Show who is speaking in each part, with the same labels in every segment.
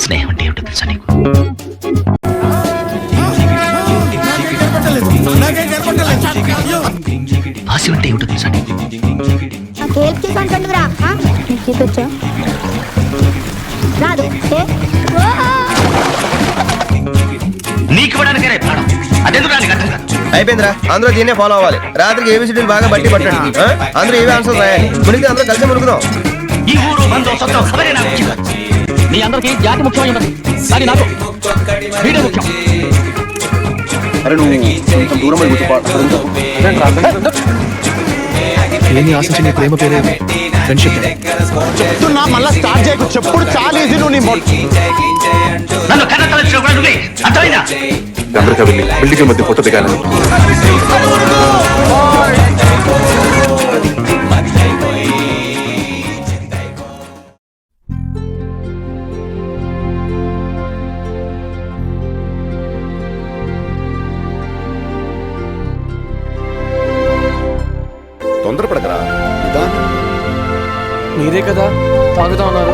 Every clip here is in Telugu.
Speaker 1: స్నేహం అంటే ఏమిటో తెలుసా నీకు? ఆశ అంటే ఏమిటో తెలుసా నీకు? నీకు ఇవ్వడానికే ప్రాణం, అదెందుకు నీకు అర్థం కాదు.
Speaker 2: అయిపోయిందిరా, అందరూ దీన్నే ఫాలో అవ్వాలి. రాత్రికి ఏబిసిడీలు బాగా బట్టి పట్టండి. అందరూ ఏవే ఆన్సర్ రాయాలి. మునిగితే అందరూ కలిసి మునుగుదాం.
Speaker 1: ఈ ఊరు బంధం సొంతం ఖబరే నాకు ముఖ్యం. మీ అందరికీ జాతి ముఖ్యమై ఉన్నది, కానీ నాకు వీడే ముఖ్యం.
Speaker 3: అరే నువ్వు కొంచెం దూరం
Speaker 4: ఏమి ఆశించి నీ ప్రేమ పేరే ఫ్రెండ్షిప్.
Speaker 3: చెప్తున్నా మళ్ళా స్టార్ట్ చేయకు. చెప్పుడు చాలా ఈజీ. నువ్వు నీ
Speaker 1: నన్ను కన్న తలచిన కూడా నువ్వే, అర్థమైందా?
Speaker 3: అందరికీ వెళ్ళి బిల్డింగ్ మధ్య ఫోటో దిగాలని. తొందరపడకరా.
Speaker 4: మీరే కదా తాగుతా ఉన్నారు.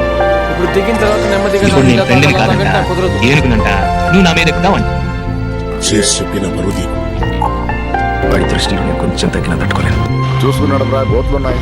Speaker 4: ఇప్పుడు దిగిన తర్వాత నెమ్మదిగా కుదరదు.
Speaker 1: ఏనుగునంట నువ్వు నా మీద ఎక్కుతావంట.
Speaker 5: చేసి చెప్పిన బరువు
Speaker 1: వాడి దృష్టిలో నేను కొంచెం తగ్గిన తట్టుకోలేను.
Speaker 5: చూసుకున్నాడు రా, గోతులున్నాయి.